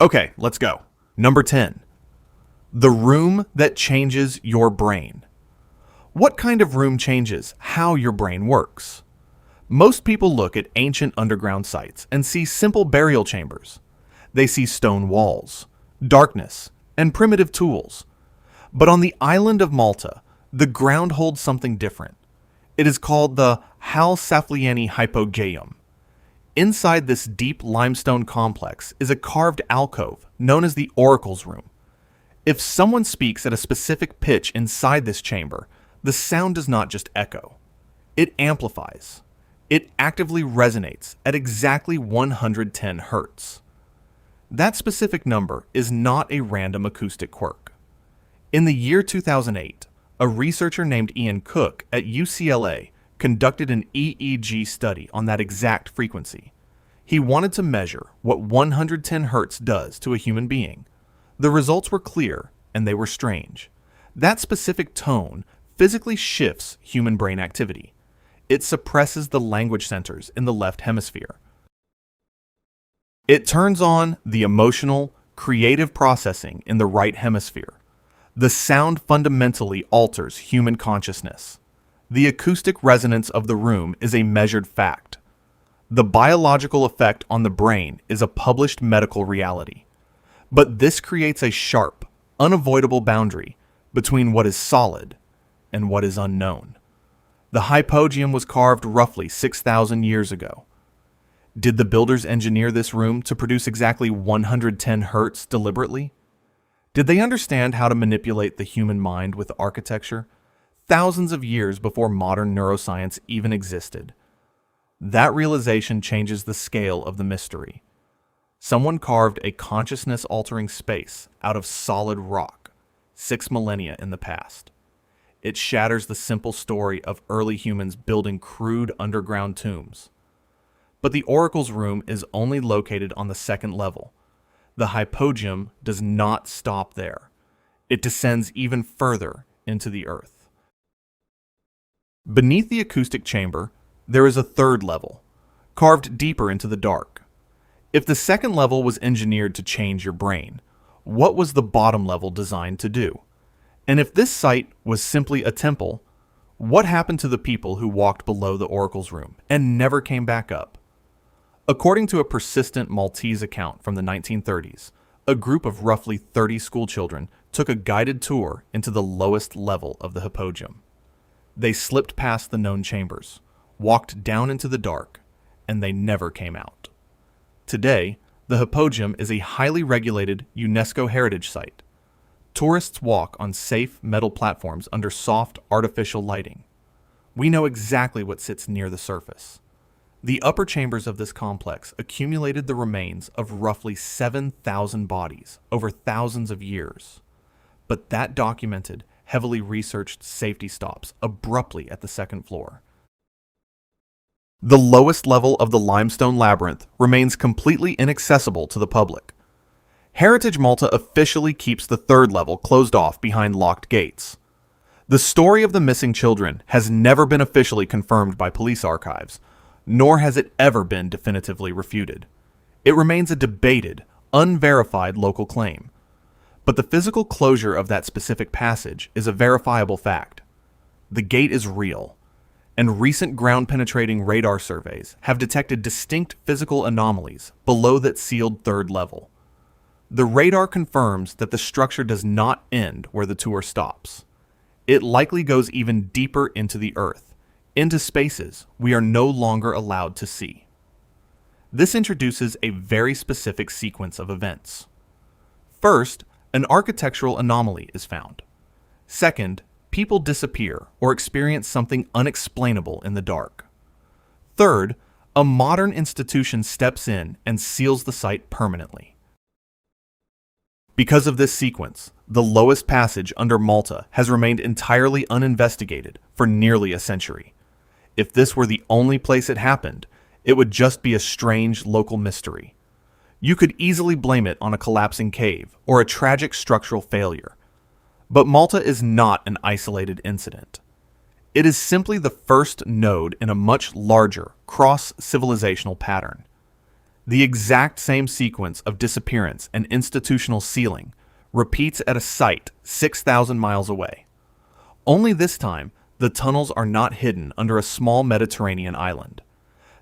Okay, let's go. Number 10. The room that changes your brain. What kind of room changes how your brain works? Most people look at ancient underground sites and see simple burial chambers. They see stone walls, darkness, and primitive tools. But on the island of Malta, the ground holds something different. It is called the Halsaflieni Hypogeum. Inside this deep limestone complex is a carved alcove known as the Oracle's Room. If someone speaks at a specific pitch inside this chamber, the sound does not just echo. It amplifies. It actively resonates at exactly 110 hertz. That specific number is not a random acoustic quirk. In the year 2008, a researcher named Ian Cook at UCLA conducted an EEG study on that exact frequency. He wanted to measure what 110 hertz does to a human being. The results were clear, and they were strange. That specific tone physically shifts human brain activity. It suppresses the language centers in the left hemisphere. It turns on the emotional, creative processing in the right hemisphere. The sound fundamentally alters human consciousness. The acoustic resonance of the room is a measured fact. The biological effect on the brain is a published medical reality. But this creates a sharp, unavoidable boundary between what is solid and what is unknown. The hypogeum was carved roughly 6,000 years ago. Did the builders engineer this room to produce exactly 110 hertz deliberately? Did they understand how to manipulate the human mind with architecture thousands of years before modern neuroscience even existed? That realization changes the scale of the mystery. Someone carved a consciousness-altering space out of solid rock 6 millennia in the past. It shatters the simple story of early humans building crude underground tombs. But the Oracle's Room is only located on the second level. The hypogeum does not stop there. It descends even further into the earth. Beneath the acoustic chamber, there is a third level, carved deeper into the dark. If the second level was engineered to change your brain, what was the bottom level designed to do? And if this site was simply a temple, what happened to the people who walked below the Oracle's Room and never came back up? According to a persistent Maltese account from the 1930s, a group of roughly 30 schoolchildren took a guided tour into the lowest level of the hypogeum. They slipped past the known chambers, walked down into the dark, and they never came out. Today, the hypogeum is a highly regulated UNESCO heritage site. Tourists walk on safe metal platforms under soft artificial lighting. We know exactly what sits near the surface. The upper chambers of this complex accumulated the remains of roughly 7,000 bodies over thousands of years. But that documented, heavily researched safety stops abruptly at the second floor. The lowest level of the limestone labyrinth remains completely inaccessible to the public. Heritage Malta officially keeps the third level closed off behind locked gates. The story of the missing children has never been officially confirmed by police archives, nor has it ever been definitively refuted. It remains a debated, unverified local claim. But the physical closure of that specific passage is a verifiable fact. The gate is real, and recent ground-penetrating radar surveys have detected distinct physical anomalies below that sealed third level. The radar confirms that the structure does not end where the tour stops. It likely goes even deeper into the earth, into spaces we are no longer allowed to see. This introduces a very specific sequence of events. First, an architectural anomaly is found. Second, people disappear or experience something unexplainable in the dark. Third, a modern institution steps in and seals the site permanently. Because of this sequence, the lowest passage under Malta has remained entirely uninvestigated for nearly a century. If this were the only place it happened, it would just be a strange local mystery. You could easily blame it on a collapsing cave or a tragic structural failure. But Malta is not an isolated incident. It is simply the first node in a much larger cross-civilizational pattern. The exact same sequence of disappearance and institutional sealing repeats at a site 6,000 miles away. Only this time, the tunnels are not hidden under a small Mediterranean island.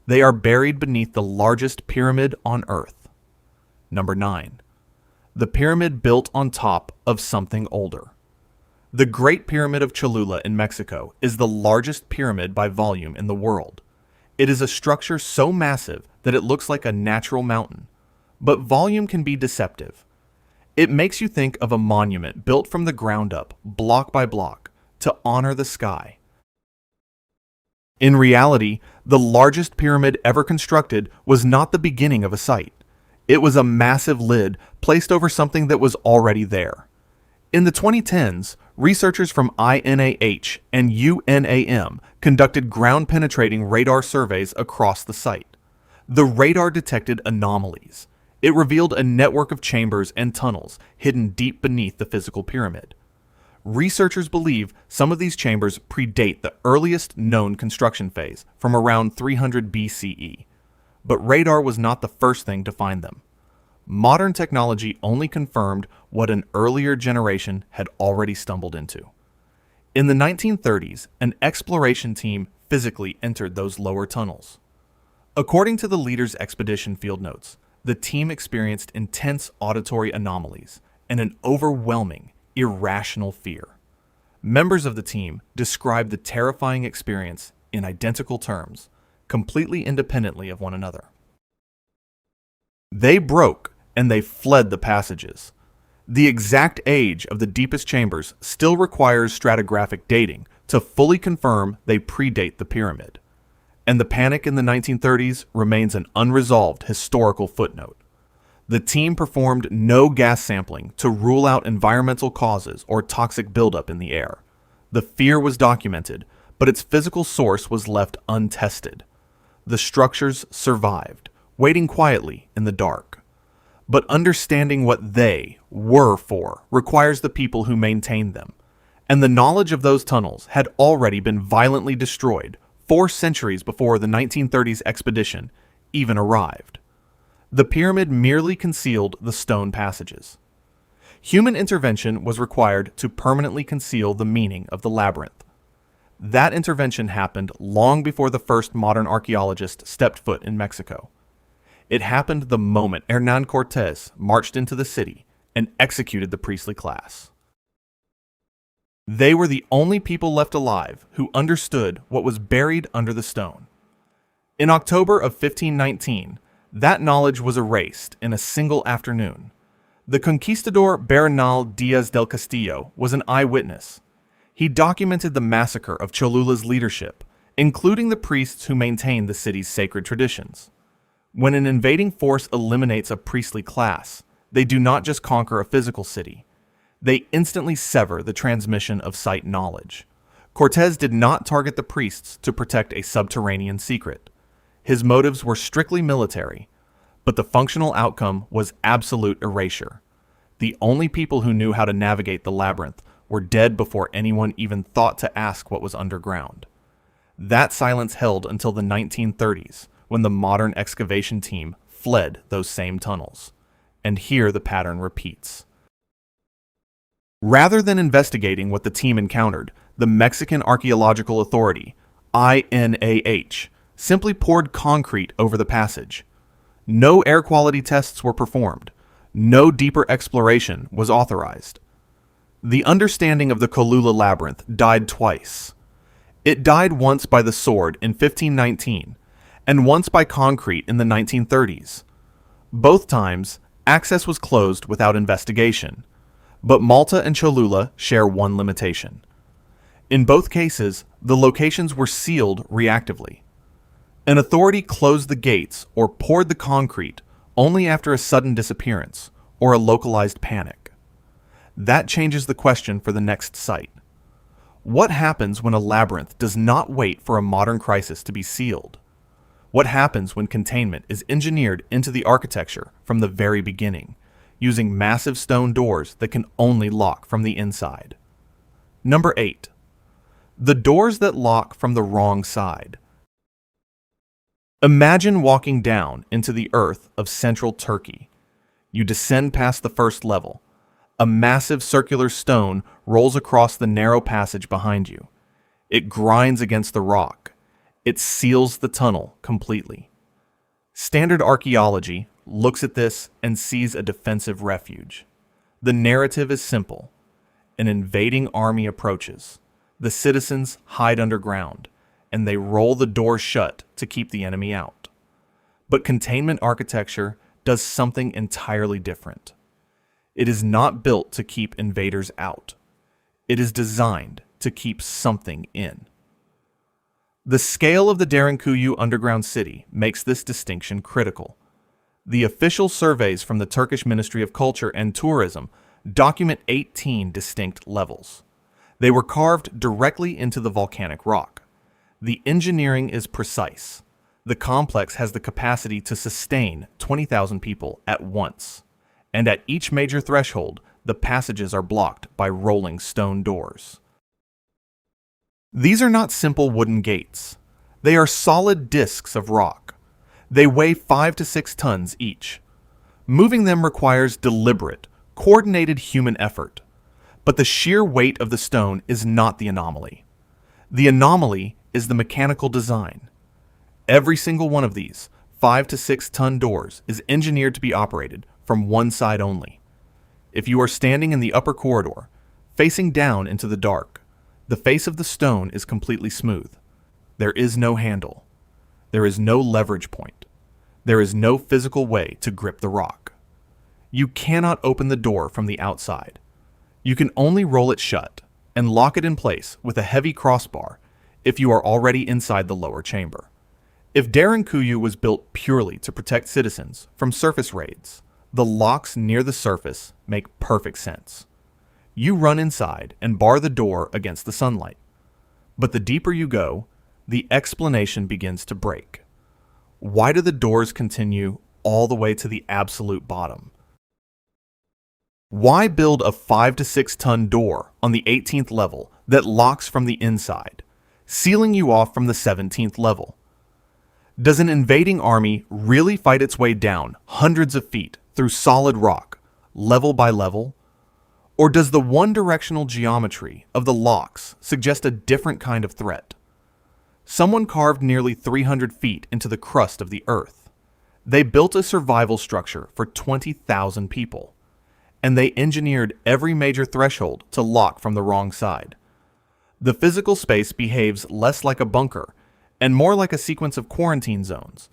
They are buried beneath the largest pyramid on Earth. Number 9. The pyramid built on top of something older. The Great Pyramid of Cholula in Mexico is the largest pyramid by volume in the world. It is a structure so massive that it looks like a natural mountain, but volume can be deceptive. It makes you think of a monument built from the ground up, block by block, to honor the sky. In reality, the largest pyramid ever constructed was not the beginning of a site. It was a massive lid placed over something that was already there. In the 2010s, researchers from INAH and UNAM conducted ground-penetrating radar surveys across the site. The radar detected anomalies. It revealed a network of chambers and tunnels hidden deep beneath the physical pyramid. Researchers believe some of these chambers predate the earliest known construction phase from around 300 BCE, but radar was not the first thing to find them. Modern technology only confirmed what an earlier generation had already stumbled into. In the 1930s, an exploration team physically entered those lower tunnels. According to the leader's expedition field notes, the team experienced intense auditory anomalies and an overwhelming, irrational fear. Members of the team described the terrifying experience in identical terms, completely independently of one another. They broke and they fled the passages. The exact age of the deepest chambers still requires stratigraphic dating to fully confirm they predate the pyramid. And the panic in the 1930s remains an unresolved historical footnote. The team performed no gas sampling to rule out environmental causes or toxic buildup in the air. The fear was documented, but its physical source was left untested. The structures survived, waiting quietly in the dark. But understanding what they were for requires the people who maintained them, and the knowledge of those tunnels had already been violently destroyed 4 centuries before the 1930s expedition even arrived. The pyramid merely concealed the stone passages. Human intervention was required to permanently conceal the meaning of the labyrinth. That intervention happened long before the first modern archaeologist stepped foot in Mexico. It happened the moment Hernán Cortés marched into the city and executed the priestly class. They were the only people left alive who understood what was buried under the stone. In October of 1519, that knowledge was erased in a single afternoon. The conquistador Bernal Díaz del Castillo was an eyewitness. He documented the massacre of Cholula's leadership, including the priests who maintained the city's sacred traditions. When an invading force eliminates a priestly class, they do not just conquer a physical city. They instantly sever the transmission of site knowledge. Cortés did not target the priests to protect a subterranean secret. His motives were strictly military, but the functional outcome was absolute erasure. The only people who knew how to navigate the labyrinth were dead before anyone even thought to ask what was underground. That silence held until the 1930s, when the modern excavation team fled those same tunnels. And here the pattern repeats. Rather than investigating what the team encountered, the Mexican Archaeological Authority, INAH, simply poured concrete over the passage. No air quality tests were performed. No deeper exploration was authorized. The understanding of the Cholula Labyrinth died twice. It died once by the sword in 1519, and once by concrete in the 1930s. Both times, access was closed without investigation, but Malta and Cholula share one limitation. In both cases, the locations were sealed reactively. An authority closed the gates or poured the concrete only after a sudden disappearance or a localized panic. That changes the question for the next site. What happens when a labyrinth does not wait for a modern crisis to be sealed? What happens when containment is engineered into the architecture from the very beginning, using massive stone doors that can only lock from the inside? Number 8. The doors that lock from the wrong side. Imagine walking down into the earth of central Turkey. You descend past the first level. A massive circular stone rolls across the narrow passage behind you. It grinds against the rock. It seals the tunnel completely. Standard archaeology looks at this and sees a defensive refuge. The narrative is simple. An invading army approaches. The citizens hide underground, and they roll the door shut to keep the enemy out. But containment architecture does something entirely different. It is not built to keep invaders out. It is designed to keep something in. The scale of the Derinkuyu underground city makes this distinction critical. The official surveys from the Turkish Ministry of Culture and Tourism document 18 distinct levels. They were carved directly into the volcanic rock. The engineering is precise. The complex has the capacity to sustain 20,000 people at once, and at each major threshold, the passages are blocked by rolling stone doors. These are not simple wooden gates. They are solid discs of rock. They weigh 5 to 6 tons each. Moving them requires deliberate, coordinated human effort. But the sheer weight of the stone is not the anomaly. The anomaly is the mechanical design. Every single one of these 5 to 6 ton doors is engineered to be operated from one side only. If you are standing in the upper corridor, facing down into the dark, the face of the stone is completely smooth. There is no handle. There is no leverage point. There is no physical way to grip the rock. You cannot open the door from the outside. You can only roll it shut and lock it in place with a heavy crossbar if you are already inside the lower chamber. If Derinkuyu was built purely to protect citizens from surface raids, the locks near the surface make perfect sense. You run inside and bar the door against the sunlight. But the deeper you go, the explanation begins to break. Why do the doors continue all the way to the absolute bottom? Why build a 5 to 6 ton door on the 18th level that locks from the inside, sealing you off from the 17th level? Does an invading army really fight its way down hundreds of feet through solid rock, level by level? Or does the one-directional geometry of the locks suggest a different kind of threat? Someone carved nearly 300 feet into the crust of the earth. They built a survival structure for 20,000 people, and they engineered every major threshold to lock from the wrong side. The physical space behaves less like a bunker and more like a sequence of quarantine zones.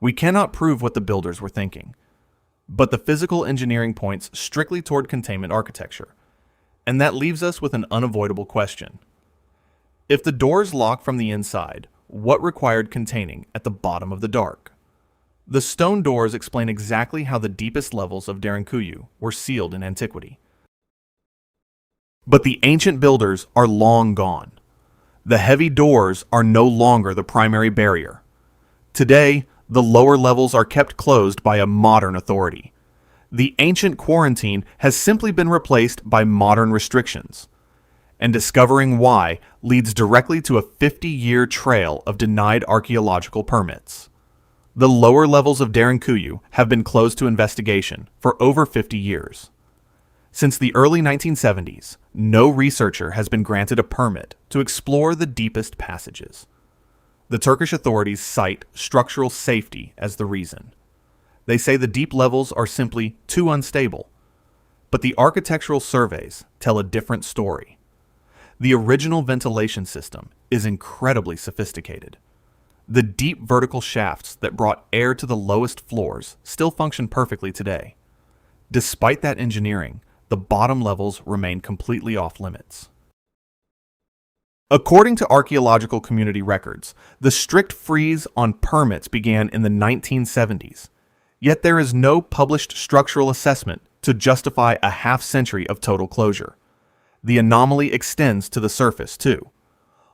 We cannot prove what the builders were thinking, but the physical engineering points strictly toward containment architecture, and that leaves us with an unavoidable question. If the doors lock from the inside, what required containing at the bottom of the dark? The stone doors explain exactly how the deepest levels of Derinkuyu were sealed in antiquity. But the ancient builders are long gone. The heavy doors are no longer the primary barrier. Today, the lower levels are kept closed by a modern authority. The ancient quarantine has simply been replaced by modern restrictions. And discovering why leads directly to a 50-year trail of denied archaeological permits. The lower levels of Derinkuyu have been closed to investigation for over 50 years. Since the early 1970s, no researcher has been granted a permit to explore the deepest passages. The Turkish authorities cite structural safety as the reason. They say the deep levels are simply too unstable. But the architectural surveys tell a different story. The original ventilation system is incredibly sophisticated. The deep vertical shafts that brought air to the lowest floors still function perfectly today. Despite that engineering, the bottom levels remain completely off limits. According to archaeological community records, the strict freeze on permits began in the 1970s, yet there is no published structural assessment to justify a half-century of total closure. The anomaly extends to the surface, too.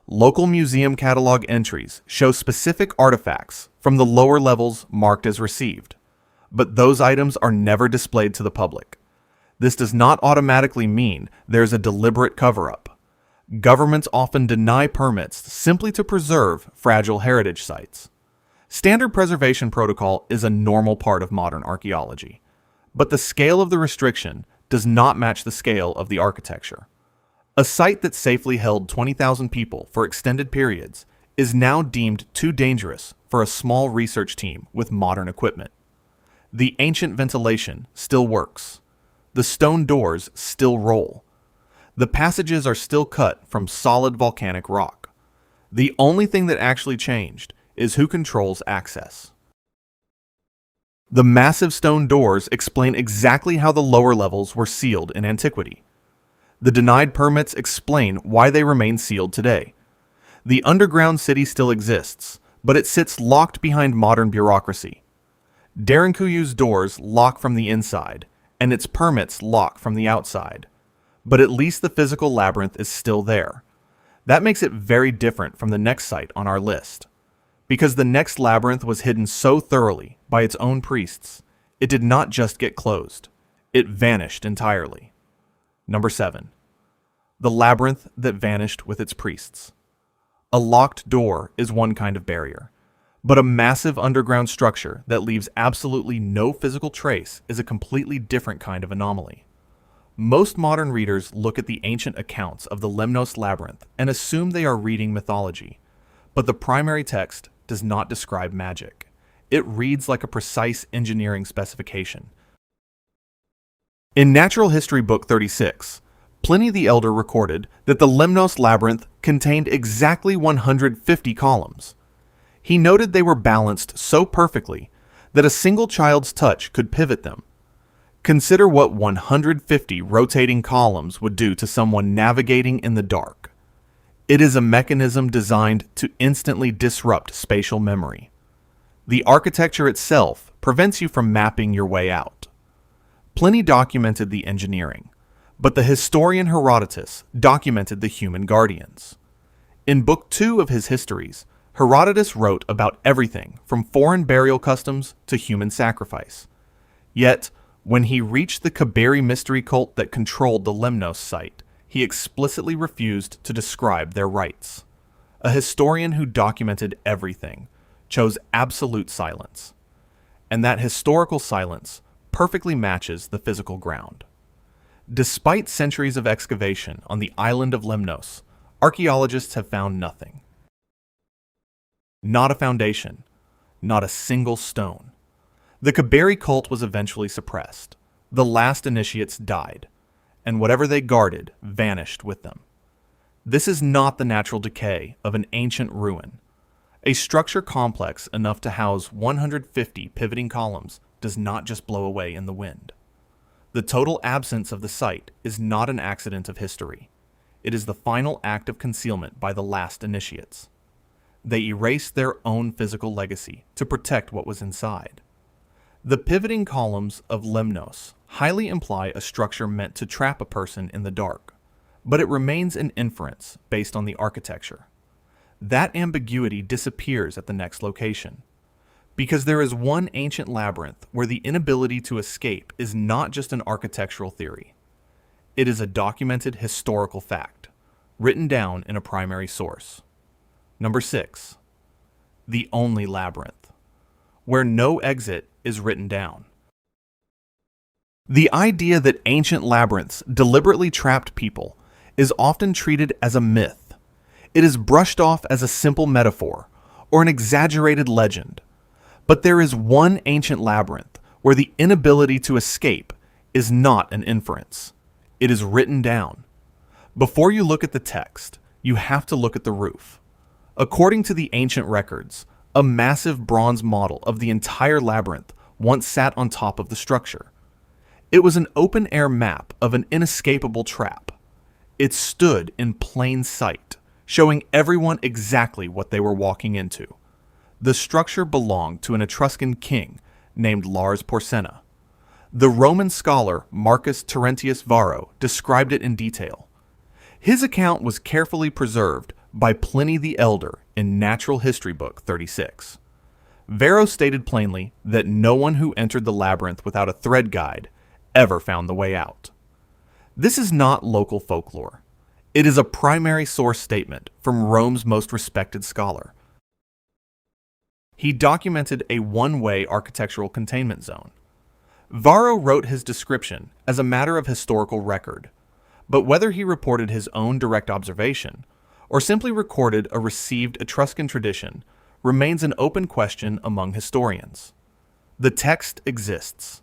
Local museum catalog entries show specific artifacts from the lower levels marked as received, but those items are never displayed to the public. This does not automatically mean there's a deliberate cover-up. Governments often deny permits simply to preserve fragile heritage sites. Standard preservation protocol is a normal part of modern archaeology, but the scale of the restriction does not match the scale of the architecture. A site that safely held 20,000 people for extended periods is now deemed too dangerous for a small research team with modern equipment. The ancient ventilation still works. The stone doors still roll. The passages are still cut from solid volcanic rock. The only thing that actually changed is who controls access. The massive stone doors explain exactly how the lower levels were sealed in antiquity. The denied permits explain why they remain sealed today. The underground city still exists, but it sits locked behind modern bureaucracy. Derinkuyi's doors lock from the inside, and its permits lock from the outside. But at least the physical labyrinth is still there. That makes it very different from the next site on our list. Because the next labyrinth was hidden so thoroughly by its own priests, it did not just get closed, it vanished entirely. Number 7. The labyrinth that vanished with its priests. A locked door is one kind of barrier, but a massive underground structure that leaves absolutely no physical trace is a completely different kind of anomaly. Most modern readers look at the ancient accounts of the Lemnos labyrinth and assume they are reading mythology, but the primary text does not describe magic. It reads like a precise engineering specification. In Natural History Book 36, Pliny the Elder recorded that the Lemnos labyrinth contained exactly 150 columns. He noted they were balanced so perfectly that a single child's touch could pivot them. Consider what 150 rotating columns would do to someone navigating in the dark. It is a mechanism designed to instantly disrupt spatial memory. The architecture itself prevents you from mapping your way out. Pliny documented the engineering, but the historian Herodotus documented the human guardians. In Book 2 of his histories, Herodotus wrote about everything from foreign burial customs to human sacrifice. Yet, when he reached the Kaberi mystery cult that controlled the Lemnos site, he explicitly refused to describe their rites. A historian who documented everything chose absolute silence. And that historical silence perfectly matches the physical ground. Despite centuries of excavation on the island of Lemnos, archaeologists have found nothing. Not a foundation, not a single stone. The Kaberi cult was eventually suppressed. The last initiates died, and whatever they guarded vanished with them. This is not the natural decay of an ancient ruin. A structure complex enough to house 150 pivoting columns does not just blow away in the wind. The total absence of the site is not an accident of history. It is the final act of concealment by the last initiates. They erased their own physical legacy to protect what was inside. The pivoting columns of Lemnos highly imply a structure meant to trap a person in the dark, but it remains an inference based on the architecture. That ambiguity disappears at the next location, because there is one ancient labyrinth where the inability to escape is not just an architectural theory. It is a documented historical fact, written down in a primary source. Number 6. The only labyrinth, where no exit is written down. The idea that ancient labyrinths deliberately trapped people is often treated as a myth. It is brushed off as a simple metaphor or an exaggerated legend. But there is one ancient labyrinth where the inability to escape is not an inference. It is written down. Before you look at the text, you have to look at the roof. According to the ancient records, a massive bronze model of the entire labyrinth once sat on top of the structure. It was an open-air map of an inescapable trap. It stood in plain sight, showing everyone exactly what they were walking into. The structure belonged to an Etruscan king named Lars Porsena. The Roman scholar Marcus Terentius Varro described it in detail. His account was carefully preserved by Pliny the Elder in Natural History Book 36. Varro stated plainly that no one who entered the labyrinth without a thread guide ever found the way out. This is not local folklore. It is a primary source statement from Rome's most respected scholar. He documented a one-way architectural containment zone. Varro wrote his description as a matter of historical record, but whether he reported his own direct observation or simply recorded a received Etruscan tradition remains an open question among historians. The text exists.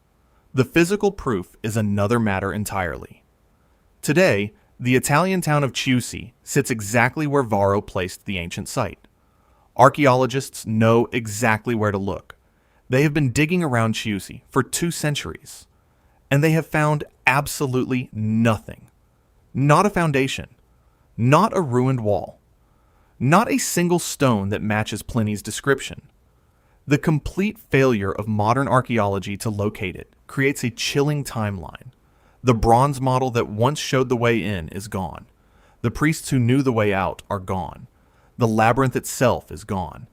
The physical proof is another matter entirely. Today, the Italian town of Chiusi sits exactly where Varro placed the ancient site. Archaeologists know exactly where to look. They have been digging around Chiusi for 2 centuries, and they have found absolutely nothing. Not a foundation, not a ruined wall, not a single stone that matches Pliny's description. The complete failure of modern archaeology to locate it creates a chilling timeline. The bronze model that once showed the way in is gone. The priests who knew the way out are gone. The labyrinth itself is gone.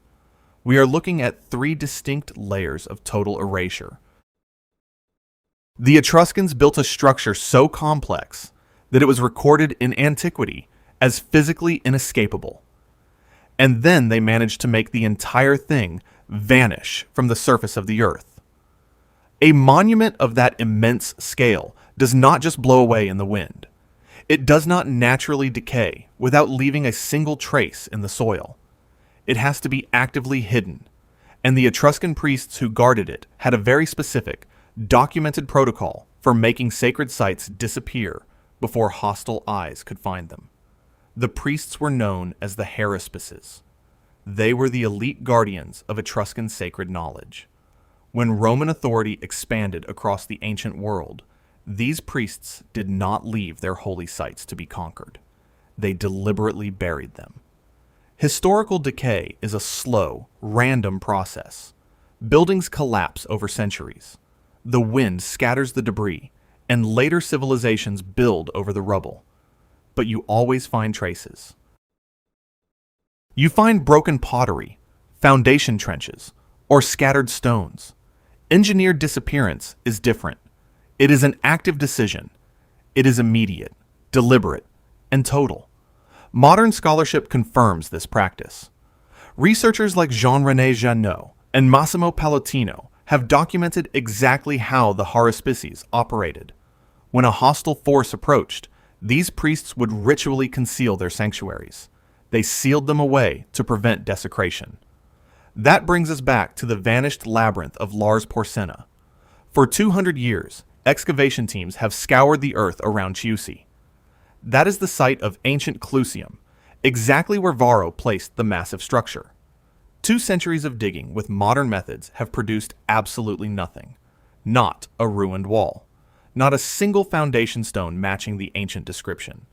We are looking at 3 distinct layers of total erasure. The Etruscans built a structure so complex that it was recorded in antiquity as physically inescapable. And then they managed to make the entire thing vanish from the surface of the earth. A monument of that immense scale does not just blow away in the wind. It does not naturally decay without leaving a single trace in the soil. It has to be actively hidden, and the Etruscan priests who guarded it had a very specific, documented protocol for making sacred sites disappear before hostile eyes could find them. The priests were known as the haruspices. They were the elite guardians of Etruscan sacred knowledge. When Roman authority expanded across the ancient world, these priests did not leave their holy sites to be conquered. They deliberately buried them. Historical decay is a slow, random process. Buildings collapse over centuries. The wind scatters the debris, and later civilizations build over the rubble. But you always find traces. You find broken pottery, foundation trenches, or scattered stones. Engineered disappearance is different. It is an active decision. It is immediate, deliberate, and total. Modern scholarship confirms this practice. Researchers like Jean-René Jeannot and Massimo Pallottino have documented exactly how the haruspices operated. When a hostile force approached, these priests would ritually conceal their sanctuaries. They sealed them away to prevent desecration. That brings us back to the vanished labyrinth of Lars Porsena. For 200 years, excavation teams have scoured the earth around Chiusi. That is the site of ancient Clusium, exactly where Varro placed the massive structure. 2 centuries of digging with modern methods have produced absolutely nothing. Not a ruined wall. Not a single foundation stone matching the ancient description.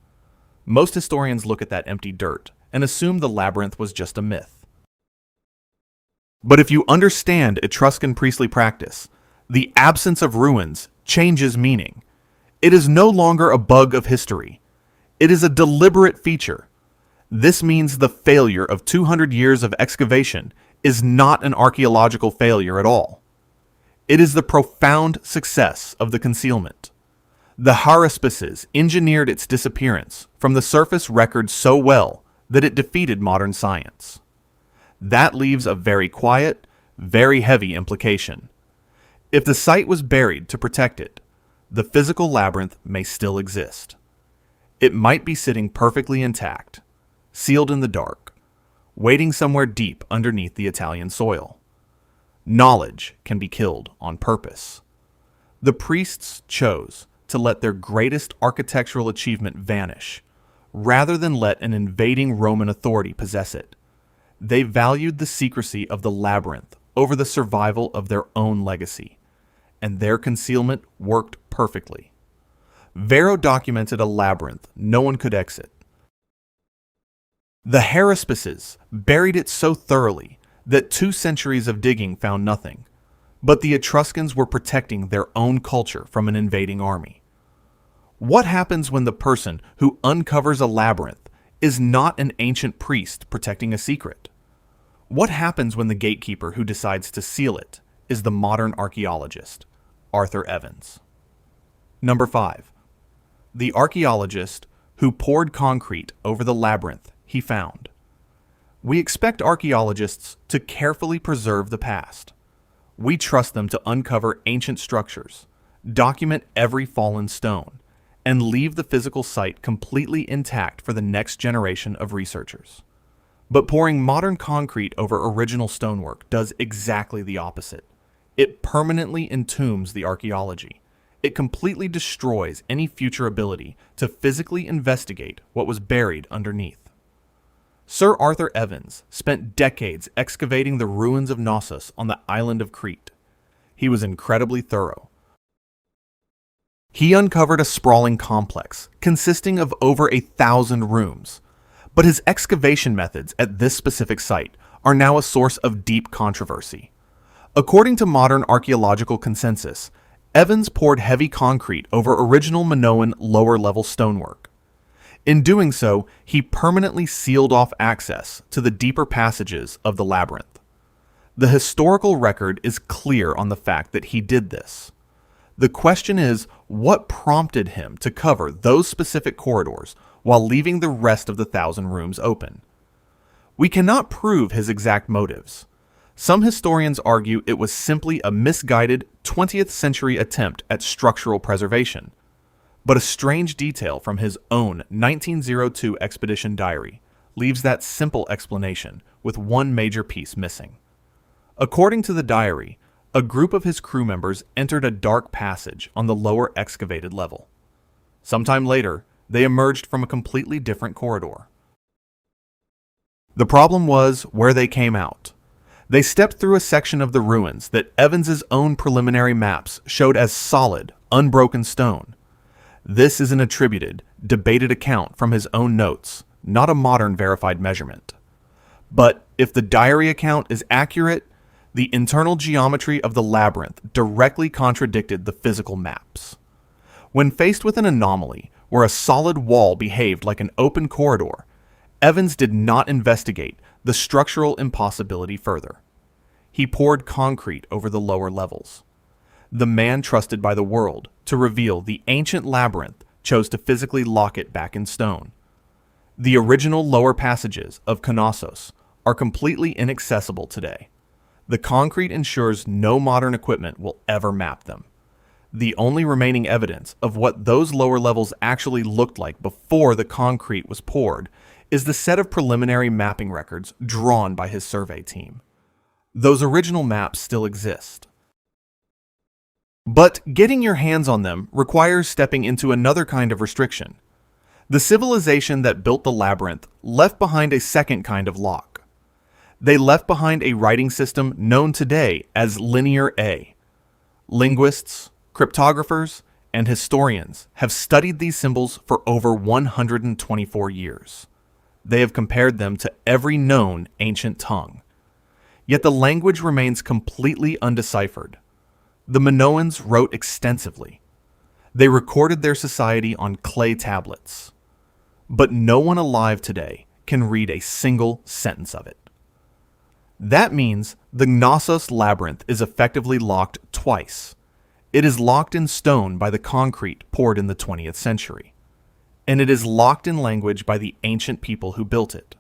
Most historians look at that empty dirt and assume the labyrinth was just a myth. But if you understand Etruscan priestly practice, the absence of ruins changes meaning. It is no longer a bug of history. It is a deliberate feature. This means the failure of 200 years of excavation is not an archaeological failure at all. It is the profound success of the concealment. The haruspices engineered its disappearance from the surface record so well that it defeated modern science. That leaves a very quiet, very heavy implication. If the site was buried to protect it, the physical labyrinth may still exist. It might be sitting perfectly intact, sealed in the dark, waiting somewhere deep underneath the Italian soil. Knowledge can be killed on purpose. The priests chose to let their greatest architectural achievement vanish, rather than let an invading Roman authority possess it. They valued the secrecy of the labyrinth over the survival of their own legacy, and their concealment worked perfectly. Varro documented a labyrinth no one could exit. The haruspices buried it so thoroughly that 2 centuries of digging found nothing, but the Etruscans were protecting their own culture from an invading army. What happens when the person who uncovers a labyrinth is not an ancient priest protecting a secret? What happens when the gatekeeper who decides to seal it is the modern archaeologist, Arthur Evans? Number 5. The archaeologist who poured concrete over the labyrinth he found. We expect archaeologists to carefully preserve the past. We trust them to uncover ancient structures, document every fallen stone, and leave the physical site completely intact for the next generation of researchers. But pouring modern concrete over original stonework does exactly the opposite. It permanently entombs the archaeology. It completely destroys any future ability to physically investigate what was buried underneath. Sir Arthur Evans spent decades excavating the ruins of Knossos on the island of Crete. He was incredibly thorough. He uncovered a sprawling complex consisting of over 1,000 rooms, but his excavation methods at this specific site are now a source of deep controversy. According to modern archaeological consensus, Evans poured heavy concrete over original Minoan lower-level stonework. In doing so, he permanently sealed off access to the deeper passages of the labyrinth. The historical record is clear on the fact that he did this. The question is, what prompted him to cover those specific corridors while leaving the rest of the 1,000 rooms open? We cannot prove his exact motives. Some historians argue it was simply a misguided 20th century attempt at structural preservation. But a strange detail from his own 1902 expedition diary leaves that simple explanation with one major piece missing. According to the diary, a group of his crew members entered a dark passage on the lower excavated level. Sometime later, they emerged from a completely different corridor. The problem was where they came out. They stepped through a section of the ruins that Evans's own preliminary maps showed as solid, unbroken stone. This is an attributed, debated account from his own notes, not a modern verified measurement. But if the diary account is accurate, the internal geometry of the labyrinth directly contradicted the physical maps. When faced with an anomaly where a solid wall behaved like an open corridor, Evans did not investigate the structural impossibility further. He poured concrete over the lower levels. The man trusted by the world to reveal the ancient labyrinth chose to physically lock it back in stone. The original lower passages of Knossos are completely inaccessible today. The concrete ensures no modern equipment will ever map them. The only remaining evidence of what those lower levels actually looked like before the concrete was poured is the set of preliminary mapping records drawn by his survey team. Those original maps still exist. But getting your hands on them requires stepping into another kind of restriction. The civilization that built the labyrinth left behind a second kind of lock. They left behind a writing system known today as Linear A. Linguists, cryptographers, and historians have studied these symbols for over 124 years. They have compared them to every known ancient tongue. Yet the language remains completely undeciphered. The Minoans wrote extensively. They recorded their society on clay tablets. But no one alive today can read a single sentence of it. That means the Knossos labyrinth is effectively locked twice. It is locked in stone by the concrete poured in the 20th century. And it is locked in language by the ancient people who built it.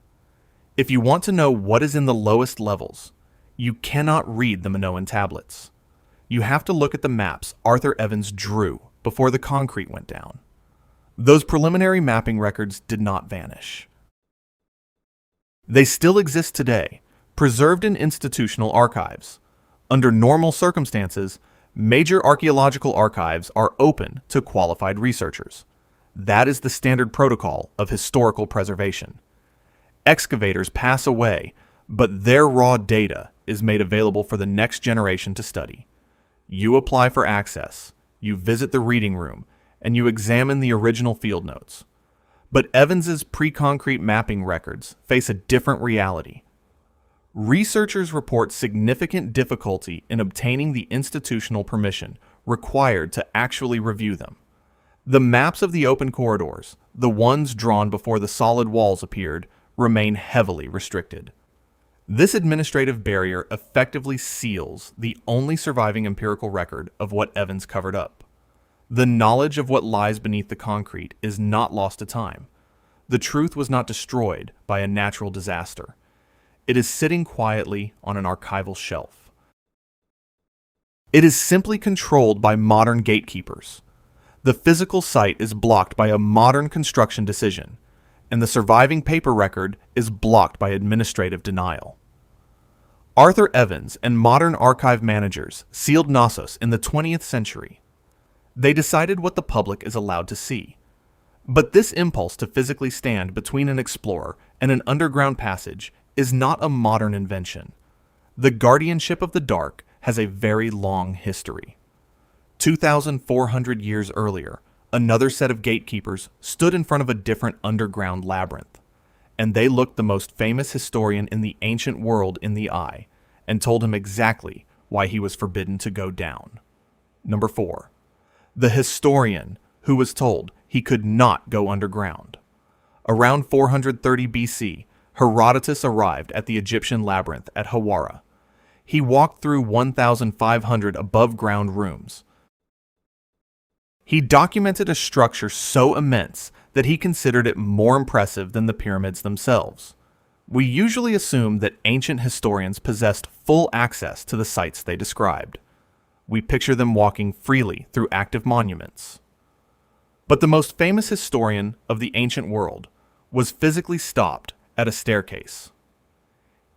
If you want to know what is in the lowest levels, you cannot read the Minoan tablets. You have to look at the maps Arthur Evans drew before the concrete went down. Those preliminary mapping records did not vanish. They still exist today, preserved in institutional archives. Under normal circumstances, major archaeological archives are open to qualified researchers. That is the standard protocol of historical preservation. Excavators pass away, but their raw data is made available for the next generation to study. You apply for access, you visit the reading room, and you examine the original field notes. But Evans's pre-concrete mapping records face a different reality. Researchers report significant difficulty in obtaining the institutional permission required to actually review them. The maps of the open corridors, the ones drawn before the solid walls appeared, remain heavily restricted. This administrative barrier effectively seals the only surviving empirical record of what Evans covered up. The knowledge of what lies beneath the concrete is not lost to time. The truth was not destroyed by a natural disaster. it is sitting quietly on an archival shelf. It is simply controlled by modern gatekeepers. The physical site is blocked by a modern construction decision, and the surviving paper record is blocked by administrative denial. Arthur Evans and modern archive managers sealed Knossos in the 20th century. They decided what the public is allowed to see. But this impulse to physically stand between an explorer and an underground passage is not a modern invention. The guardianship of the dark has a very long history. 2,400 years earlier, another set of gatekeepers stood in front of a different underground labyrinth, and they looked the most famous historian in the ancient world in the eye and told him exactly why he was forbidden to go down. Number 4. The historian who was told he could not go underground. Around 430 BC, Herodotus arrived at the Egyptian labyrinth at Hawara. He walked through 1,500 above-ground rooms. He documented a structure so immense that he considered it more impressive than the pyramids themselves. We usually assume that ancient historians possessed full access to the sites they described. We picture them walking freely through active monuments. But the most famous historian of the ancient world was physically stopped at a staircase.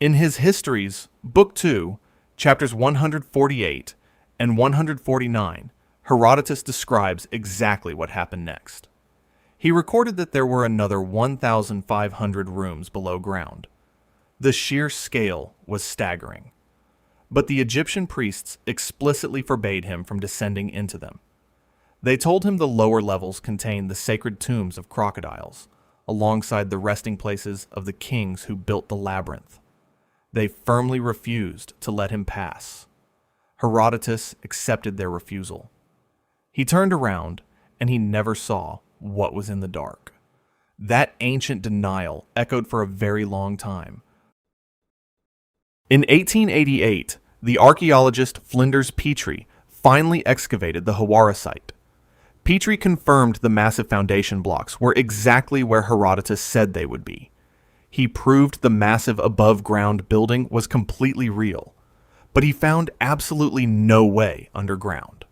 In his Histories, Book 2, chapters 148 and 149, Herodotus describes exactly what happened next. He recorded that there were another 1,500 rooms below ground. The sheer scale was staggering. But the Egyptian priests explicitly forbade him from descending into them. They told him the lower levels contained the sacred tombs of crocodiles, alongside the resting places of the kings who built the labyrinth. They firmly refused to let him pass. Herodotus accepted their refusal. He turned around, and he never saw what was in the dark. That ancient denial echoed for a very long time. In 1888, the archaeologist Flinders Petrie finally excavated the Hawara site. Petrie confirmed the massive foundation blocks were exactly where Herodotus said they would be. He proved the massive above-ground building was completely real, but he found absolutely no way underground.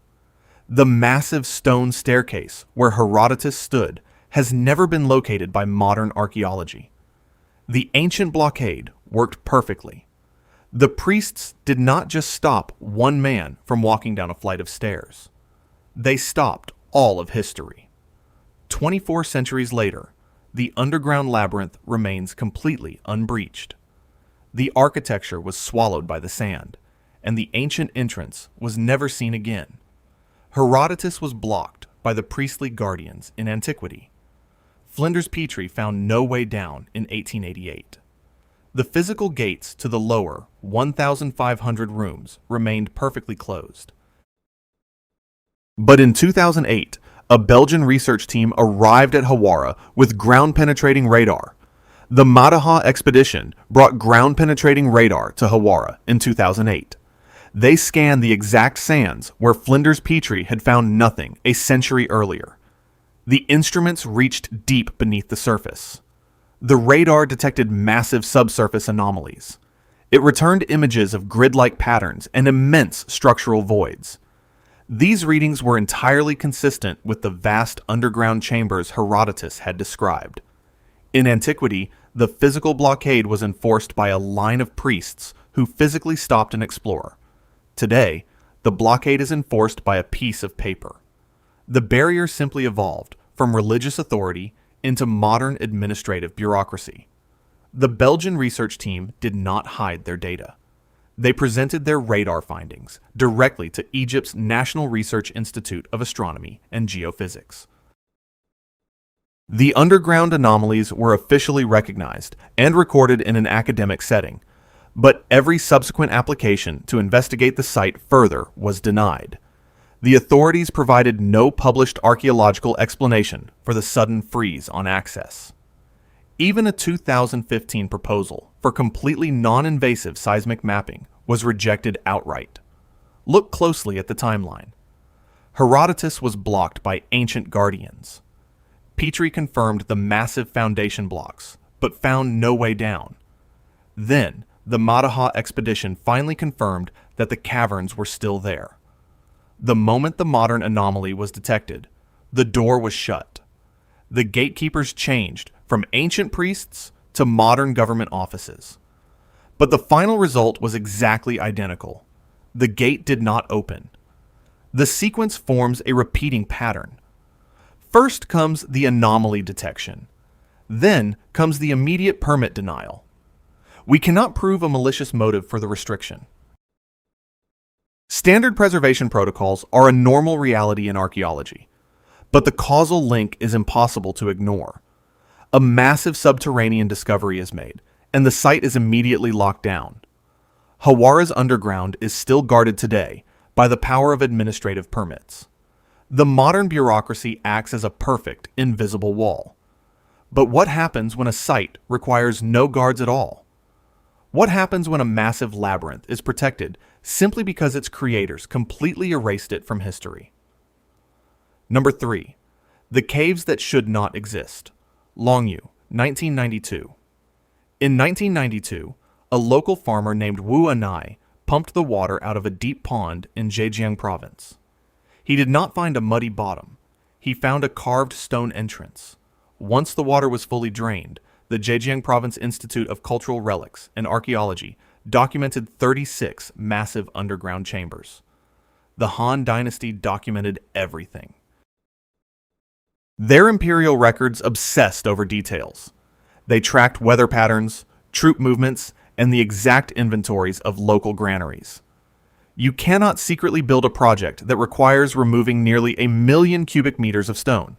The massive stone staircase where Herodotus stood has never been located by modern archaeology. The ancient blockade worked perfectly. The priests did not just stop one man from walking down a flight of stairs. They stopped all of history. 24 centuries later, the underground labyrinth remains completely unbreached. The architecture was swallowed by the sand, and the ancient entrance was never seen again. Herodotus was blocked by the priestly guardians in antiquity. Flinders Petrie found no way down in 1888. The physical gates to the lower 1,500 rooms remained perfectly closed. But in 2008, a Belgian research team arrived at Hawara with ground-penetrating radar. The Malta expedition brought ground-penetrating radar to Hawara in 2008. They scanned the exact sands where Flinders Petrie had found nothing a century earlier. The instruments reached deep beneath the surface. The radar detected massive subsurface anomalies. It returned images of grid-like patterns and immense structural voids. These readings were entirely consistent with the vast underground chambers Herodotus had described. In antiquity, the physical blockade was enforced by a line of priests who physically stopped an explorer. Today, the blockade is enforced by a piece of paper. The barrier simply evolved from religious authority into modern administrative bureaucracy. The Belgian research team did not hide their data. They presented their radar findings directly to Egypt's National Research Institute of Astronomy and Geophysics. The underground anomalies were officially recognized and recorded in an academic setting, but every subsequent application to investigate the site further was denied. The authorities provided no published archaeological explanation for the sudden freeze on access. Even a 2015 proposal for completely non-invasive seismic mapping was rejected outright. Look closely at the timeline. Herodotus was blocked by ancient guardians. Petrie confirmed the massive foundation blocks, but found no way down. Then, the Malta expedition finally confirmed that the caverns were still there. The moment the modern anomaly was detected, the door was shut. The gatekeepers changed from ancient priests to modern government offices. But the final result was exactly identical. The gate did not open. The sequence forms a repeating pattern. First comes the anomaly detection. Then comes the immediate permit denial. We cannot prove a malicious motive for the restriction. Standard preservation protocols are a normal reality in archaeology, but the causal link is impossible to ignore. A massive subterranean discovery is made, and the site is immediately locked down. Hawara's underground is still guarded today by the power of administrative permits. The modern bureaucracy acts as a perfect, invisible wall. But what happens when a site requires no guards at all? What happens when a massive labyrinth is protected simply because its creators completely erased it from history? Number 3. The caves that should not exist. Longyu, 1992. In 1992, a local farmer named Wu Anai pumped the water out of a deep pond in Zhejiang province. He did not find a muddy bottom. He found a carved stone entrance. Once the water was fully drained, the Zhejiang Province Institute of Cultural Relics and Archaeology documented 36 massive underground chambers. The Han Dynasty documented everything. Their imperial records obsessed over details. They tracked weather patterns, troop movements, and the exact inventories of local granaries. You cannot secretly build a project that requires removing nearly 1 million cubic meters of stone.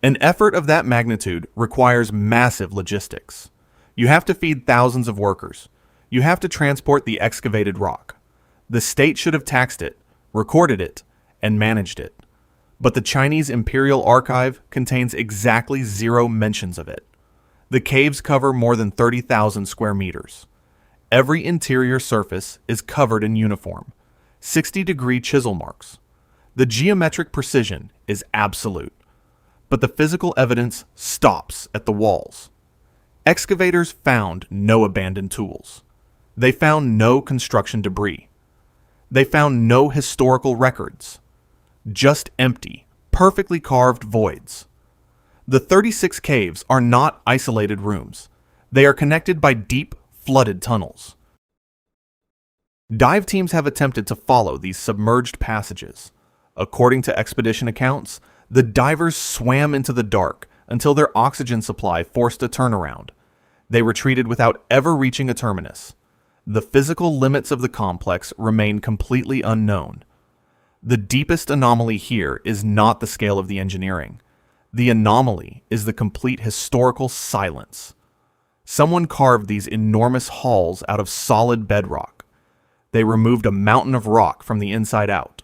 An effort of that magnitude requires massive logistics. You have to feed thousands of workers. You have to transport the excavated rock. The state should have taxed it, recorded it, and managed it. But the Chinese Imperial Archive contains exactly 0 mentions of it. The caves cover more than 30,000 square meters. Every interior surface is covered in uniform, 60-degree chisel marks. The geometric precision is absolute. But the physical evidence stops at the walls. Excavators found no abandoned tools. They found no construction debris. They found no historical records. Just empty, perfectly carved voids. The 36 caves are not isolated rooms. They are connected by deep, flooded tunnels. Dive teams have attempted to follow these submerged passages. According to expedition accounts, the divers swam into the dark until their oxygen supply forced a turnaround. They retreated without ever reaching a terminus. The physical limits of the complex remain completely unknown. The deepest anomaly here is not the scale of the engineering. The anomaly is the complete historical silence. Someone carved these enormous halls out of solid bedrock. They removed a mountain of rock from the inside out.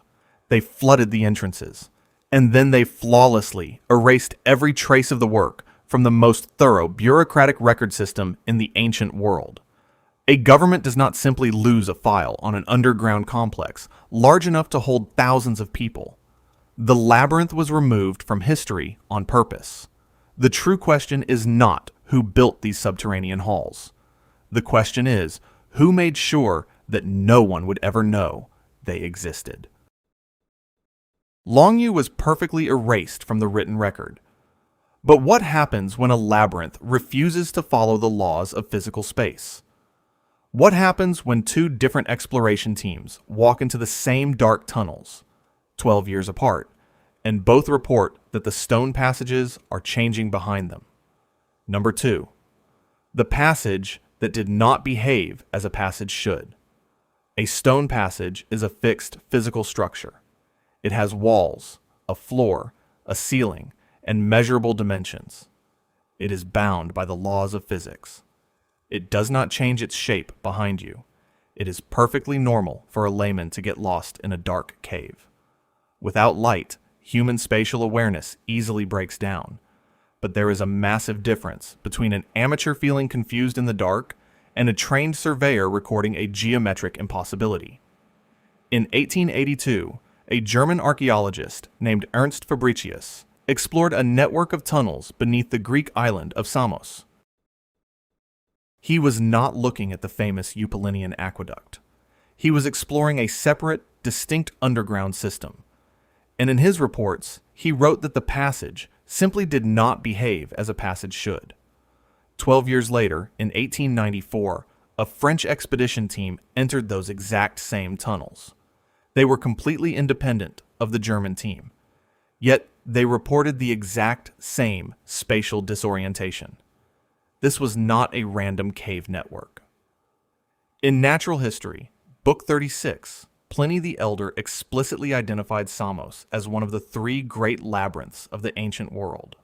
They flooded the entrances. And then they flawlessly erased every trace of the work from the most thorough bureaucratic record system in the ancient world. A government does not simply lose a file on an underground complex large enough to hold thousands of people. The labyrinth was removed from history on purpose. The true question is not who built these subterranean halls. The question is, who made sure that no one would ever know they existed? Longyu was perfectly erased from the written record. But what happens when a labyrinth refuses to follow the laws of physical space? What happens when 2 different exploration teams walk into the same dark tunnels, 12 years apart, and both report that the stone passages are changing behind them? Number 2. The passage that did not behave as a passage should. A stone passage is a fixed physical structure. It has walls, a floor, a ceiling, and measurable dimensions. It is bound by the laws of physics. It does not change its shape behind you. It is perfectly normal for a layman to get lost in a dark cave. Without light, human spatial awareness easily breaks down. But there is a massive difference between an amateur feeling confused in the dark and a trained surveyor recording a geometric impossibility. In 1882, a German archaeologist named Ernst Fabricius explored a network of tunnels beneath the Greek island of Samos. He was not looking at the famous Eupalinian aqueduct. He was exploring a separate, distinct underground system. And in his reports, he wrote that the passage simply did not behave as a passage should. 12 years later, in 1894, a French expedition team entered those exact same tunnels. They were completely independent of the German team, yet they reported the exact same spatial disorientation. This was not a random cave network. In natural history, Book 36, Pliny the Elder explicitly identified Samos as one of the three great labyrinths of the ancient world.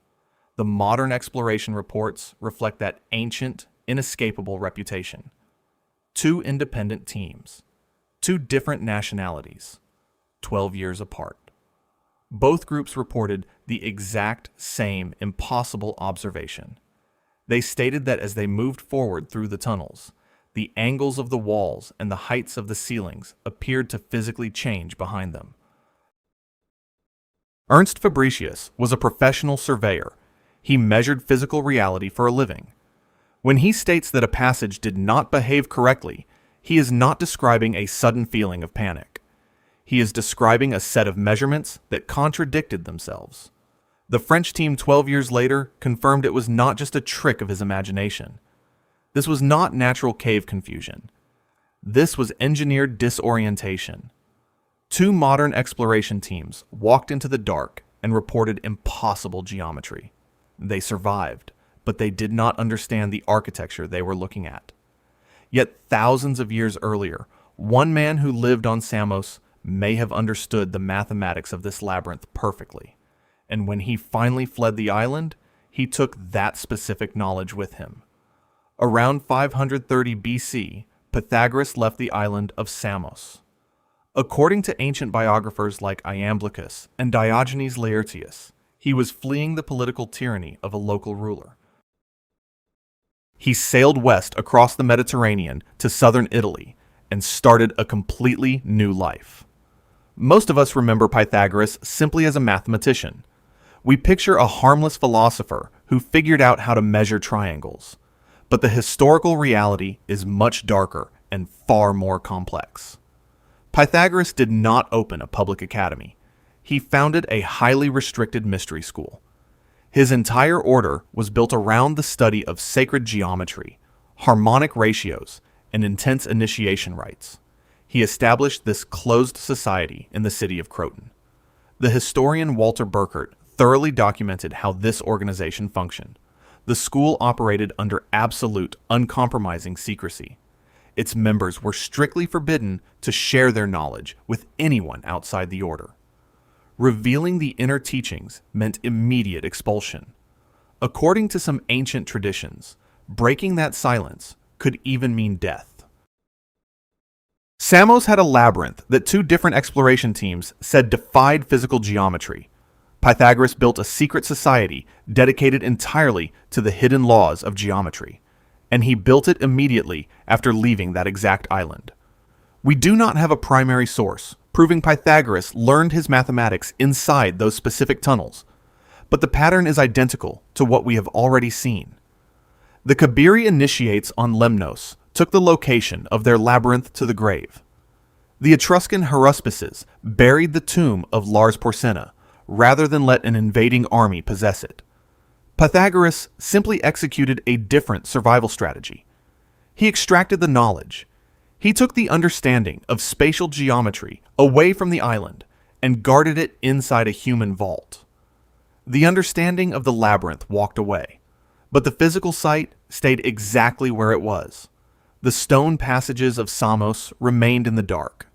The modern exploration reports reflect that ancient, inescapable reputation. Two independent teams, two different nationalities, 12 years apart. Both groups reported the exact same impossible observation. They stated that as they moved forward through the tunnels, the angles of the walls and the heights of the ceilings appeared to physically change behind them. Ernst Fabricius was a professional surveyor. He measured physical reality for a living. When he states that a passage did not behave correctly, he is not describing a sudden feeling of panic. He is describing a set of measurements that contradicted themselves. The French team 12 years later confirmed it was not just a trick of his imagination. This was not natural cave confusion. This was engineered disorientation. Two modern exploration teams walked into the dark and reported impossible geometry. They survived, but they did not understand the architecture they were looking at. Yet thousands of years earlier, one man who lived on Samos may have understood the mathematics of this labyrinth perfectly. And when he finally fled the island, he took that specific knowledge with him. Around 530 BC, Pythagoras left the island of Samos. According to ancient biographers like Iamblichus and Diogenes Laertius, he was fleeing the political tyranny of a local ruler. He sailed west across the Mediterranean to southern Italy and started a completely new life. Most of us remember Pythagoras simply as a mathematician. We picture a harmless philosopher who figured out how to measure triangles. But the historical reality is much darker and far more complex. Pythagoras did not open a public academy. He founded a highly restricted mystery school. His entire order was built around the study of sacred geometry, harmonic ratios, and intense initiation rites. He established this closed society in the city of Croton. The historian Walter Burkert thoroughly documented how this organization functioned. The school operated under absolute, uncompromising secrecy. Its members were strictly forbidden to share their knowledge with anyone outside the order. Revealing the inner teachings meant immediate expulsion. According to some ancient traditions, breaking that silence could even mean death. Samos had a labyrinth that two different exploration teams said defied physical geometry. Pythagoras built a secret society dedicated entirely to the hidden laws of geometry, and he built it immediately after leaving that exact island. We do not have a primary source proving Pythagoras learned his mathematics inside those specific tunnels, but the pattern is identical to what we have already seen. The Kabiri initiates on Lemnos took the location of their labyrinth to the grave. The Etruscan haruspices buried the tomb of Lars Porsena rather than let an invading army possess it. Pythagoras simply executed a different survival strategy. He extracted the knowledge. He took the understanding of spatial geometry away from the island and guarded it inside a human vault. The understanding of the labyrinth walked away, but the physical site stayed exactly where it was. The stone passages of Samos remained in the dark,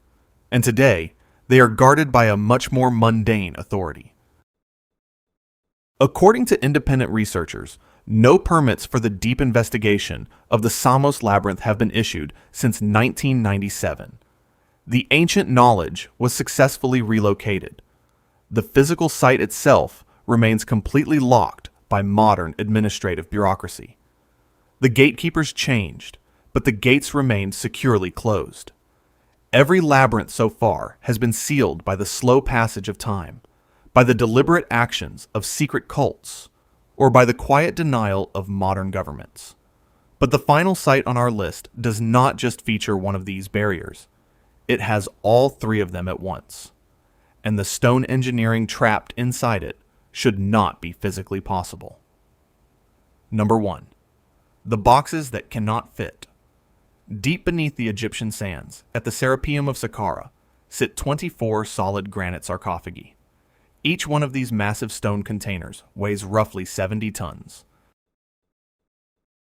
and today they are guarded by a much more mundane authority. According to independent researchers, no permits for the deep investigation of the Samos labyrinth have been issued since 1997. The ancient knowledge was successfully relocated. The physical site itself remains completely locked by modern administrative bureaucracy. The gatekeepers changed, but the gates remained securely closed. Every labyrinth so far has been sealed by the slow passage of time, by the deliberate actions of secret cults, or by the quiet denial of modern governments. But the final site on our list does not just feature one of these barriers. It has all three of them at once. And the stone engineering trapped inside it should not be physically possible. Number 1. The boxes that cannot fit. Deep beneath the Egyptian sands, at the Serapeum of Saqqara, sit 24 solid granite sarcophagi. Each one of these massive stone containers weighs roughly 70 tons.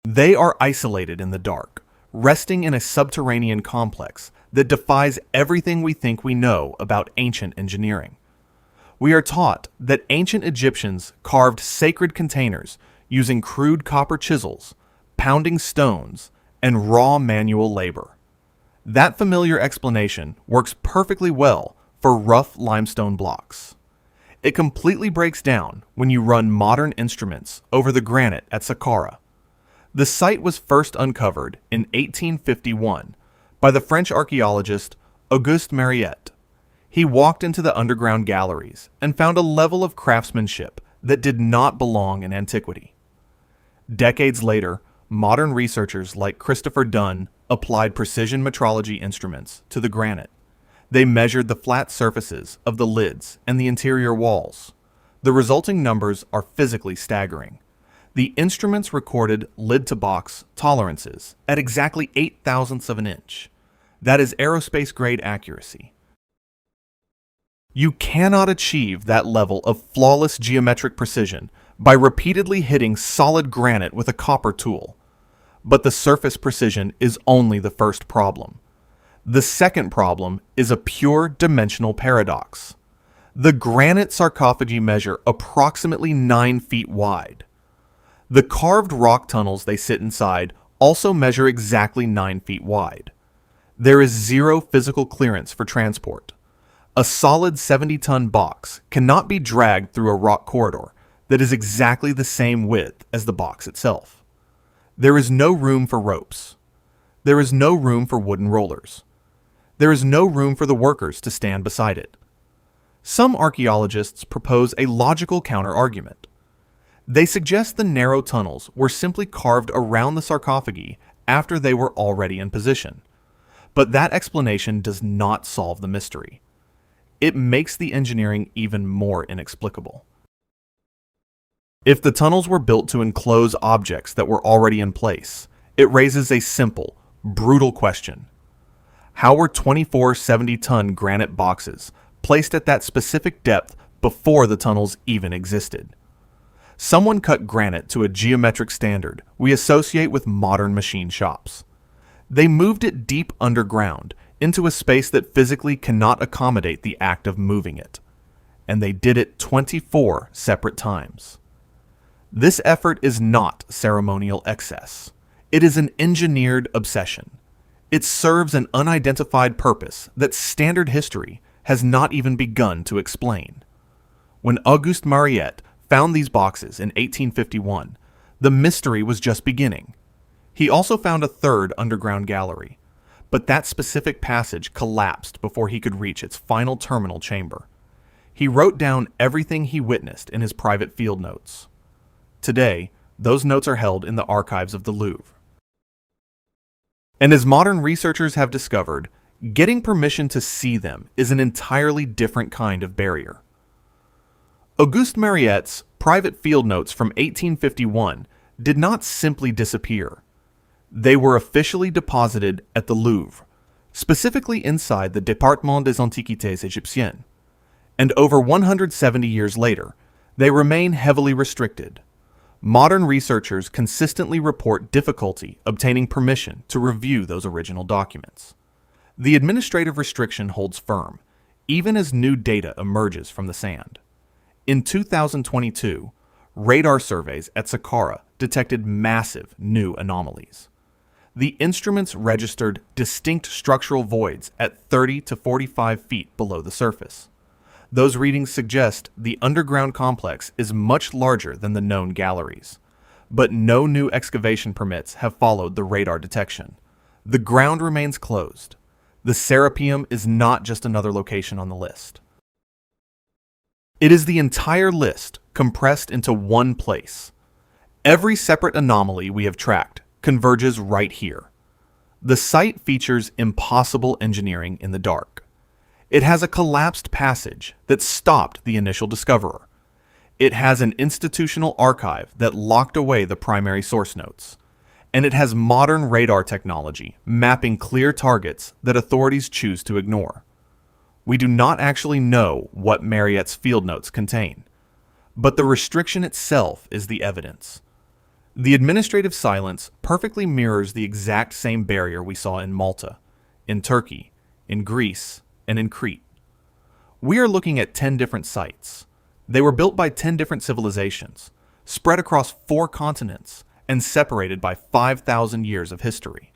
They are isolated in the dark, resting in a subterranean complex that defies everything we think we know about ancient engineering. We are taught that ancient Egyptians carved sacred containers using crude copper chisels, pounding stones, and raw manual labor. That familiar explanation works perfectly well for rough limestone blocks. It completely breaks down when you run modern instruments over the granite at Saqqara. The site was first uncovered in 1851 by the French archaeologist Auguste Mariette. He walked into the underground galleries and found a level of craftsmanship that did not belong in antiquity. Decades later, modern researchers like Christopher Dunn applied precision metrology instruments to the granite. They measured the flat surfaces of the lids and the interior walls. The resulting numbers are physically staggering. The instruments recorded lid-to-box tolerances at exactly 8 thousandths of an inch. That is aerospace-grade accuracy. You cannot achieve that level of flawless geometric precision by repeatedly hitting solid granite with a copper tool. But the surface precision is only the first problem. The second problem is a pure dimensional paradox. The granite sarcophagi measure approximately 9 feet wide. The carved rock tunnels they sit inside also measure exactly 9 feet wide. There is zero physical clearance for transport. A solid 70-ton box cannot be dragged through a rock corridor that is exactly the same width as the box itself. There is no room for ropes. There is no room for wooden rollers. There is no room for the workers to stand beside it. Some archaeologists propose a logical counter-argument. They suggest the narrow tunnels were simply carved around the sarcophagi after they were already in position. But that explanation does not solve the mystery. It makes the engineering even more inexplicable. If the tunnels were built to enclose objects that were already in place, it raises a simple, brutal question. How were 24 70-ton granite boxes placed at that specific depth before the tunnels even existed? Someone cut granite to a geometric standard we associate with modern machine shops. They moved it deep underground into a space that physically cannot accommodate the act of moving it. And they did it 24 separate times. This effort is not ceremonial excess. It is an engineered obsession. It serves an unidentified purpose that standard history has not even begun to explain. When Auguste Mariette found these boxes in 1851, the mystery was just beginning. He also found a third underground gallery, but that specific passage collapsed before he could reach its final terminal chamber. He wrote down everything he witnessed in his private field notes. Today, those notes are held in the archives of the Louvre. And as modern researchers have discovered, getting permission to see them is an entirely different kind of barrier. Auguste Mariette's private field notes from 1851 did not simply disappear. They were officially deposited at the Louvre, specifically inside the Département des Antiquités Égyptiennes. And over 170 years later, they remain heavily restricted. Modern researchers consistently report difficulty obtaining permission to review those original documents. The administrative restriction holds firm, even as new data emerges from the sand. In 2022, radar surveys at Saqqara detected massive new anomalies. The instruments registered distinct structural voids at 30 to 45 feet below the surface. Those readings suggest the underground complex is much larger than the known galleries. But no new excavation permits have followed the radar detection. The ground remains closed. The Serapeum is not just another location on the list. It is the entire list compressed into one place. Every separate anomaly we have tracked converges right here. The site features impossible engineering in the dark. It has a collapsed passage that stopped the initial discoverer. It has an institutional archive that locked away the primary source notes. And it has modern radar technology mapping clear targets that authorities choose to ignore. We do not actually know what Marriott's field notes contain, but the restriction itself is the evidence. The administrative silence perfectly mirrors the exact same barrier we saw in Malta, in Turkey, in Greece, and in Crete. We are looking at 10 different sites. They were built by 10 different civilizations, spread across 4 continents, and separated by 5,000 years of history.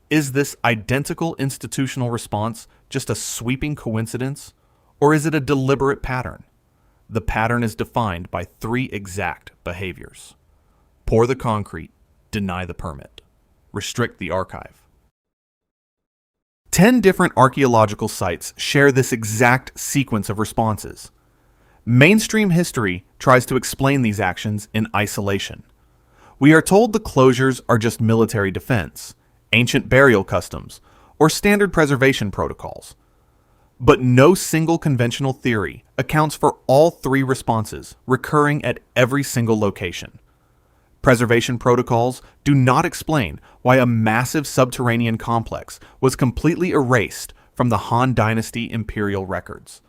Is this identical institutional response just a sweeping coincidence, or is it a deliberate pattern? The pattern is defined by 3 exact behaviors. Pour the concrete, deny the permit, restrict the archive. 10 different archaeological sites share this exact sequence of responses. Mainstream history tries to explain these actions in isolation. We are told the closures are just military defense, ancient burial customs, or standard preservation protocols. But no single conventional theory accounts for all 3 responses recurring at every single location. Preservation protocols do not explain why a massive subterranean complex was completely erased from the Han Dynasty imperial records.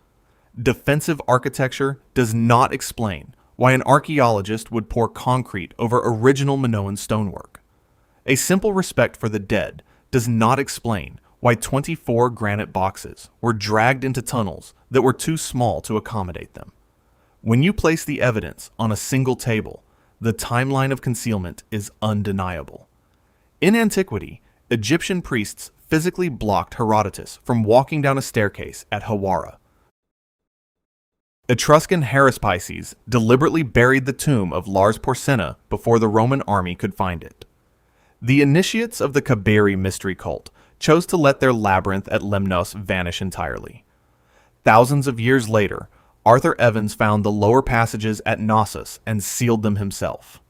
Defensive architecture does not explain why an archaeologist would pour concrete over original Minoan stonework. A simple respect for the dead does not explain why 24 granite boxes were dragged into tunnels that were too small to accommodate them. When you place the evidence on a single table, the timeline of concealment is undeniable. In antiquity, Egyptian priests physically blocked Herodotus from walking down a staircase at Hawara. Etruscan haruspices deliberately buried the tomb of Lars Porsena before the Roman army could find it. The initiates of the Kabiri mystery cult chose to let their labyrinth at Lemnos vanish entirely. Thousands of years later, Arthur Evans found the lower passages at Knossos and sealed them himself.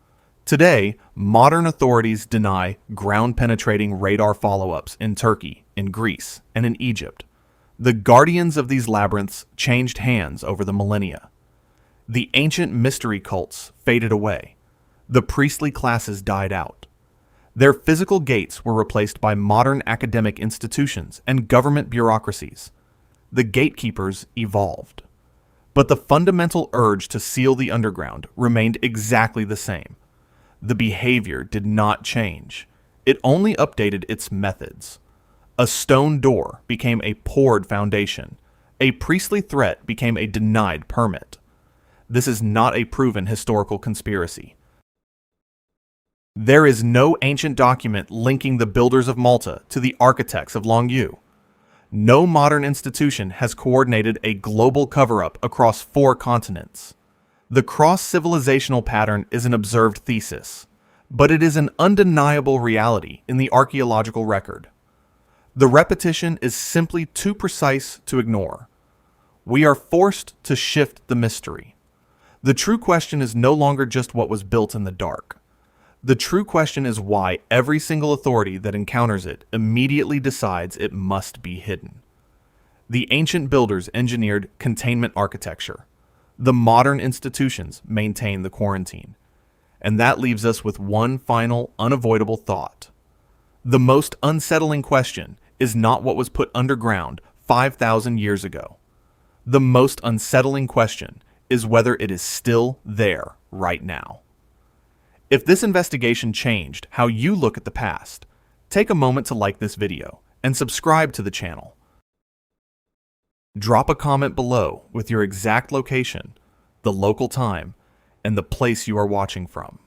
Today, modern authorities deny ground-penetrating radar follow-ups in Turkey, in Greece, and in Egypt. The guardians of these labyrinths changed hands over the millennia. The ancient mystery cults faded away. The priestly classes died out. Their physical gates were replaced by modern academic institutions and government bureaucracies. The gatekeepers evolved. But the fundamental urge to seal the underground remained exactly the same. The behavior did not change. It only updated its methods. A stone door became a poured foundation. A priestly threat became a denied permit. This is not a proven historical conspiracy. There is no ancient document linking the builders of Malta to the architects of Longue. No modern institution has coordinated a global cover-up across 4 continents. The cross-civilizational pattern is an observed thesis, but it is an undeniable reality in the archaeological record. The repetition is simply too precise to ignore. We are forced to shift the mystery. The true question is no longer just what was built in the dark. The true question is why every single authority that encounters it immediately decides it must be hidden. The ancient builders engineered containment architecture. The modern institutions maintain the quarantine. And that leaves us with one final, unavoidable thought. The most unsettling question is not what was put underground 5,000 years ago. The most unsettling question is whether it is still there right now. If this investigation changed how you look at the past, take a moment to like this video and subscribe to the channel. Drop a comment below with your exact location, the local time, and the place you are watching from.